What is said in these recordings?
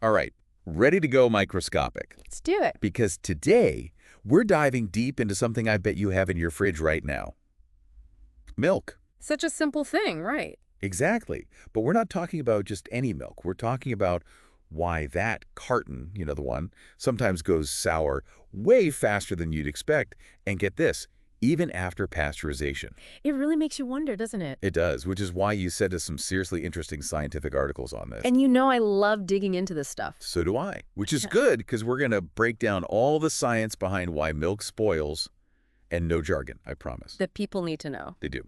All right, ready to go microscopic. Let's do it. Because today, we're diving deep into something I bet you have in your fridge right now. Milk. Such a simple thing, right? Exactly. But we're not talking about just any milk. We're talking about why that carton, the one, sometimes goes sour way faster than you'd expect. And get this, even after pasteurization. It really makes you wonder, doesn't it? It does, which is why you sent us some seriously interesting scientific articles on this. And you know I love digging into this stuff. So do I, which is good because we're going to break down all the science behind why milk spoils, and no jargon, I promise. That people need to know. They do.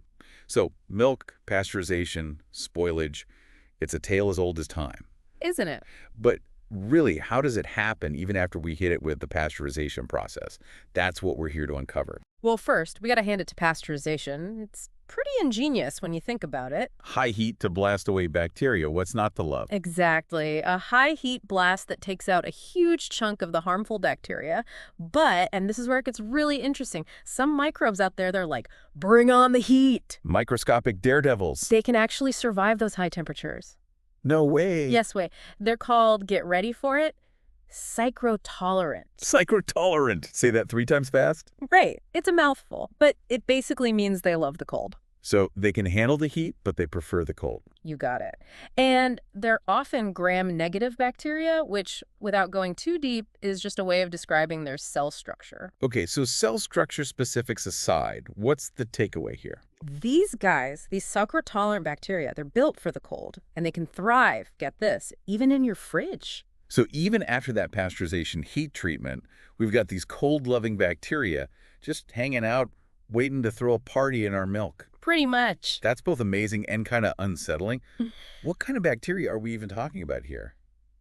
So milk, pasteurization, spoilage, it's a tale as old as time. Isn't it? But really, how does it happen even after we hit it with the pasteurization process? That's what we're here to uncover. Well, first, we got to hand it to pasteurization. It's pretty ingenious when you think about it. High heat to blast away bacteria. What's not to love? Exactly. A high heat blast that takes out a huge chunk of the harmful bacteria. But, and this is where it gets really interesting, some microbes out there, they're like, bring on the heat. Microscopic daredevils. They can actually survive those high temperatures. No way. Yes, way. They're called, get ready for it, psychrotolerant. Psychrotolerant. Say that 3 times fast. Right. It's a mouthful, but it basically means they love the cold. So they can handle the heat, but they prefer the cold. You got it. And they're often gram-negative bacteria, which, without going too deep, is just a way of describing their cell structure. Okay, so cell structure specifics aside, what's the takeaway here? These guys, these psychrotolerant bacteria, they're built for the cold, and they can thrive, get this, even in your fridge. So even after that pasteurization heat treatment, we've got these cold-loving bacteria just hanging out, waiting to throw a party in our milk. Pretty much. That's both amazing and kind of unsettling. What kind of bacteria are we even talking about here?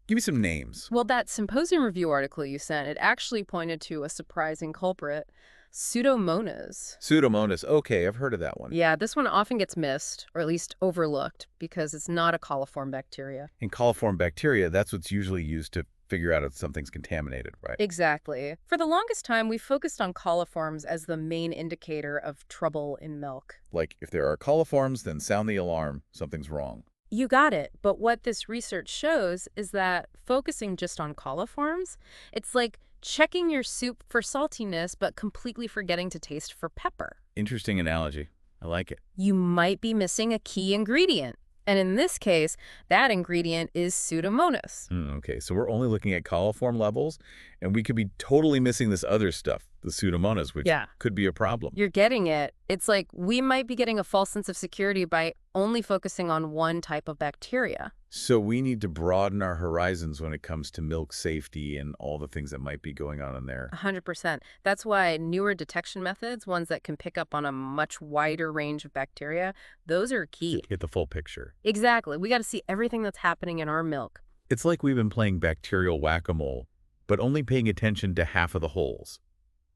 Give me some names. Well, that symposium review article you sent, it actually pointed to a surprising culprit, Pseudomonas. Pseudomonas. Okay, I've heard of that one. Yeah, this one often gets missed, or at least overlooked, because it's not a coliform bacteria. In coliform bacteria, that's what's usually used to figure out if something's contaminated, right? Exactly. For the longest time, we focused on coliforms as the main indicator of trouble in milk. Like, if there are coliforms, then sound the alarm. Something's wrong. You got it. But what this research shows is that focusing just on coliforms, it's like checking your soup for saltiness, but completely forgetting to taste for pepper. Interesting analogy. I like it. You might be missing a key ingredient. And in this case, that ingredient is Pseudomonas. Okay, so we're only looking at coliform levels, and we could be totally missing this other stuff, the Pseudomonas, which could be a problem. You're getting it. It's like we might be getting a false sense of security by only focusing on one type of bacteria. So we need to broaden our horizons when it comes to milk safety and all the things that might be going on in there. 100%. That's why newer detection methods, ones that can pick up on a much wider range of bacteria, those are key. Get the full picture. Exactly. We got to see everything that's happening in our milk. It's like we've been playing bacterial whack-a-mole, but only paying attention to half of the holes.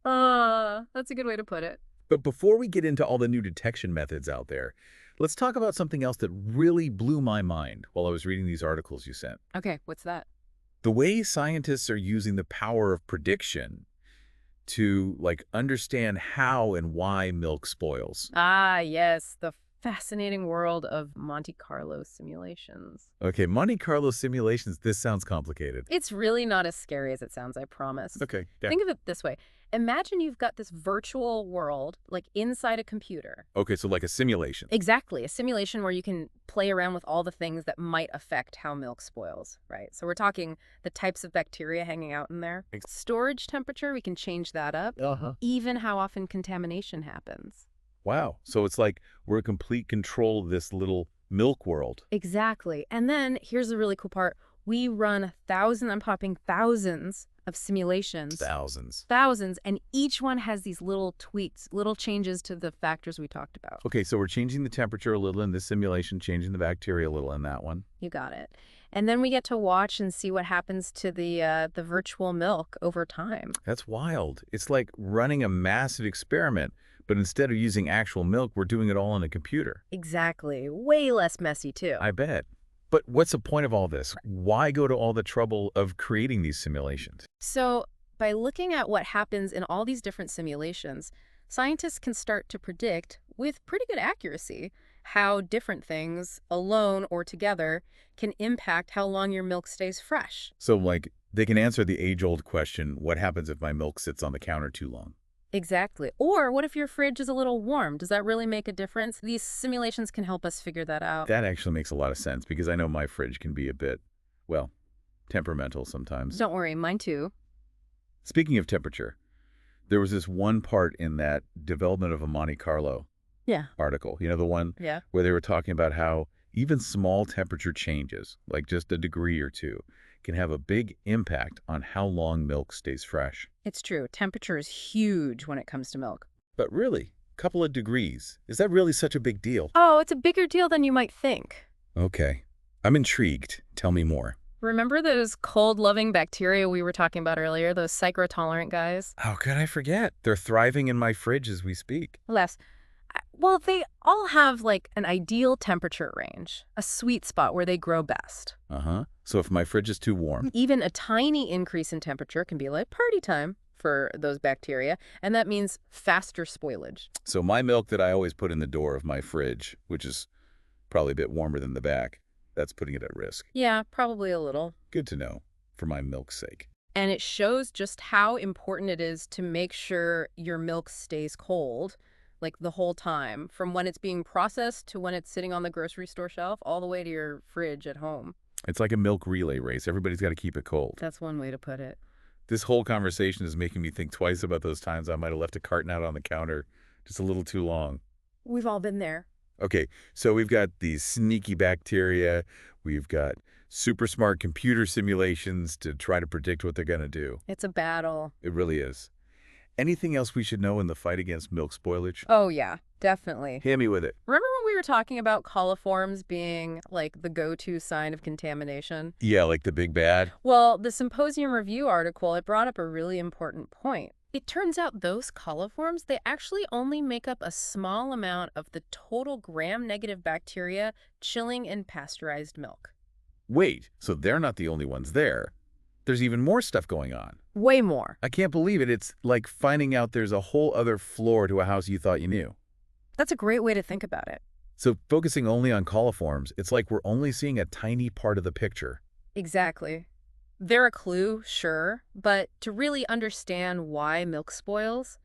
That's a good way to put it. But before we get into all the new detection methods out there, let's talk about something else that really blew my mind while I was reading these articles you sent. Okay, what's that? The way scientists are using the power of prediction to, understand how and why milk spoils. Ah, yes, the fascinating world of Monte Carlo simulations. Okay, Monte Carlo simulations, this sounds complicated. It's really not as scary as it sounds, I promise. Okay. Yeah. Think of it this way. Imagine you've got this virtual world, like inside a computer. Okay, so like a simulation. Exactly, a simulation where you can play around with all the things that might affect how milk spoils, right? So we're talking the types of bacteria hanging out in there. Storage temperature, we can change that up. Even how often contamination happens. Wow. So it's like we're in complete control of this little milk world. Exactly. And then here's the really cool part. We run thousands of simulations. Thousands. And each one has these little tweaks, little changes to the factors we talked about. Okay, so we're changing the temperature a little in this simulation, changing the bacteria a little in that one. You got it. And then we get to watch and see what happens to the virtual milk over time. That's wild. It's like running a massive experiment. But instead of using actual milk, we're doing it all on a computer. Exactly. Way less messy, too. I bet. But what's the point of all this? Why go to all the trouble of creating these simulations? So by looking at what happens in all these different simulations, scientists can start to predict, with pretty good accuracy, how different things, alone or together, can impact how long your milk stays fresh. So, like, they can answer the age-old question, what happens if my milk sits on the counter too long? Exactly. Or what if your fridge is a little warm? Does that really make a difference? These simulations can help us figure that out. That actually makes a lot of sense because I know my fridge can be a bit, well, temperamental sometimes. Don't worry, mine too. Speaking of temperature, there was this one part in that development of a Monte Carlo Yeah. article, you know, the one Yeah. where they were talking about how even small temperature changes, like just a degree or two, can have a big impact on how long milk stays fresh. It's true. Temperature is huge when it comes to milk. But really, a couple of degrees, is that really such a big deal? Oh, it's a bigger deal than you might think. Okay, I'm intrigued. Tell me more. Remember those cold-loving bacteria we were talking about earlier, those psychrotolerant guys? How could I forget? They're thriving in my fridge as we speak. Less. Well, they all have like an ideal temperature range, a sweet spot where they grow best. Uh-huh. So if my fridge is too warm, Even a tiny increase in temperature can be like party time for those bacteria, and that means faster spoilage. so my milk that I always put in the door of my fridge, which is probably a bit warmer than the back, that's putting it at risk. Yeah, probably a little. Good to know, for my milk's sake. And it shows just how important it is to make sure your milk stays cold, like the whole time, from when it's being processed to when it's sitting on the grocery store shelf, all the way to your fridge at home. It's like a milk relay race. Everybody's got to keep it cold. That's one way to put it. This whole conversation is making me think twice about those times I might have left a carton out on the counter just a little too long. We've all been there. Okay, so we've got these sneaky bacteria. We've got super smart computer simulations to try to predict what they're going to do. It's a battle. It really is. Anything else we should know in the fight against milk spoilage? Oh, yeah, definitely. Hit me with it. Remember when we were talking about coliforms being like the go-to sign of contamination? Yeah, like the big bad. Well, the Symposium Review article, it brought up a really important point. It turns out those coliforms, they actually only make up a small amount of the total gram-negative bacteria chilling in pasteurized milk. Wait, so they're not the only ones there. There's even more stuff going on. Way more. I can't believe it. It's like finding out there's a whole other floor to a house you thought you knew. That's a great way to think about it. So focusing only on coliforms, it's like we're only seeing a tiny part of the picture. Exactly. They're a clue, sure, but to really understand why milk spoils,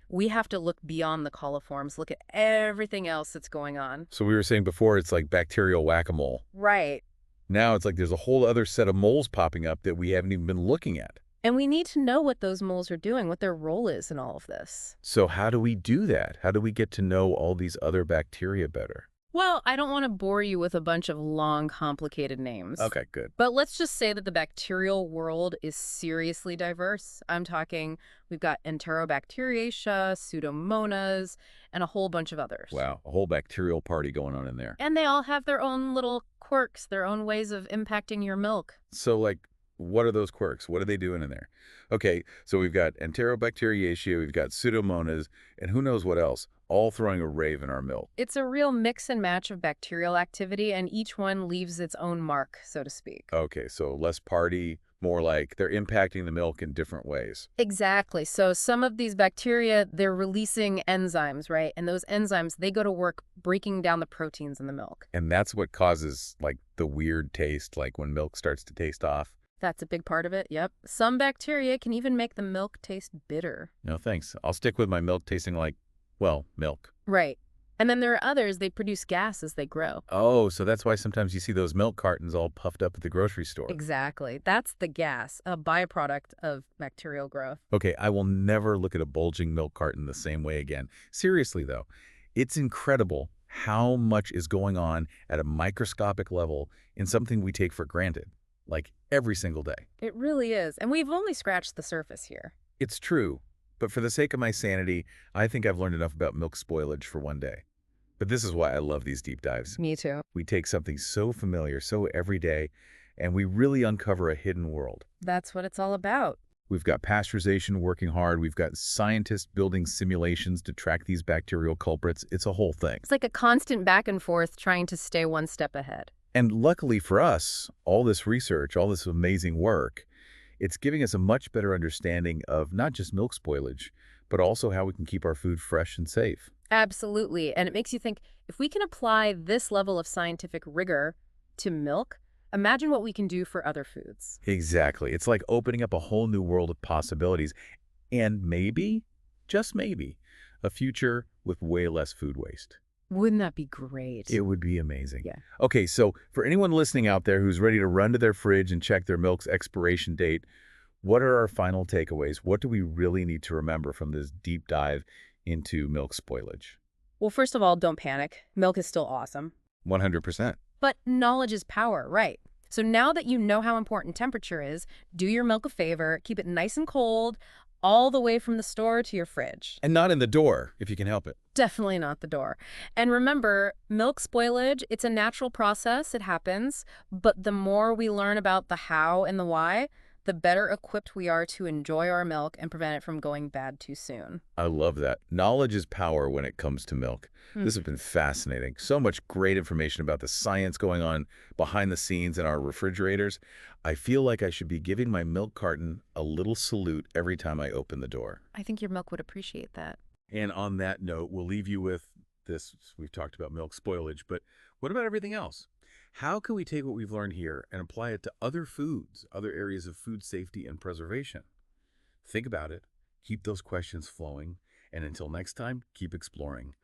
we have to look beyond the coliforms, look at everything else that's going on. So we were saying before it's like bacterial whack-a-mole. Right. Now it's like there's a whole other set of moles popping up that we haven't even been looking at. And we need to know what those moles are doing, what their role is in all of this. So how do we do that? How do we get to know all these other bacteria better? Well, I don't want to bore you with a bunch of long, complicated names. Okay, good. But let's just say that the bacterial world is seriously diverse. I'm talking, we've got Enterobacteriaceae, Pseudomonas, and a whole bunch of others. Wow, a whole bacterial party going on in there. And they all have their own little quirks, their own ways of impacting your milk. So, like, what are those quirks? What are they doing in there? Okay, so we've got Enterobacteriaceae, we've got Pseudomonas, and who knows what else, all throwing a rave in our milk. It's a real mix and match of bacterial activity, and each one leaves its own mark, so to speak. Okay, so less party, more like they're impacting the milk in different ways. Exactly. So some of these bacteria, they're releasing enzymes, right? And those enzymes, they go to work breaking down the proteins in the milk. And that's what causes, like, the weird taste, like when milk starts to taste off. That's a big part of it, yep. Some bacteria can even make the milk taste bitter. No, thanks. I'll stick with my milk tasting like, well, milk. Right. And then there are others, they produce gas as they grow. Oh, so that's why sometimes you see those milk cartons all puffed up at the grocery store. Exactly. That's the gas, a byproduct of bacterial growth. Okay, I will never look at a bulging milk carton the same way again. Seriously, though, it's incredible how much is going on at a microscopic level in something we take for granted, like every single day. It really is. And we've only scratched the surface here. It's true, but for the sake of my sanity, I think I've learned enough about milk spoilage for one day. But this is why I love these deep dives. Me too. We take something so familiar, so everyday, and we really uncover a hidden world. That's what it's all about. We've got pasteurization working hard. We've got scientists building simulations to track these bacterial culprits. It's a whole thing. It's like a constant back and forth trying to stay one step ahead. And luckily for us, all this research, all this amazing work, it's giving us a much better understanding of not just milk spoilage, but also how we can keep our food fresh and safe. Absolutely. And it makes you think, if we can apply this level of scientific rigor to milk, imagine what we can do for other foods. Exactly. It's like opening up a whole new world of possibilities and maybe, just maybe, a future with way less food waste. Wouldn't that be great? It would be amazing. Yeah. Okay, so for anyone listening out there who's ready to run to their fridge and check their milk's expiration date, what are our final takeaways? What do we really need to remember from this deep dive into milk spoilage? Well, first of all, don't panic. Milk is still awesome. 100%. But knowledge is power, right? So now that you know how important temperature is, do your milk a favor, keep it nice and cold, all the way from the store to your fridge. And not in the door, if you can help it. Definitely not the door. And remember, milk spoilage, it's a natural process, it happens, but the more we learn about the how and the why, the better equipped we are to enjoy our milk and prevent it from going bad too soon. I love that. Knowledge is power when it comes to milk. Hmm. This has been fascinating. So much great information about the science going on behind the scenes in our refrigerators. I feel like I should be giving my milk carton a little salute every time I open the door. I think your milk would appreciate that. And on that note, we'll leave you with this. We've talked about milk spoilage, but what about everything else? How can we take what we've learned here and apply it to other foods, other areas of food safety and preservation? Think about it, keep those questions flowing, and until next time, keep exploring.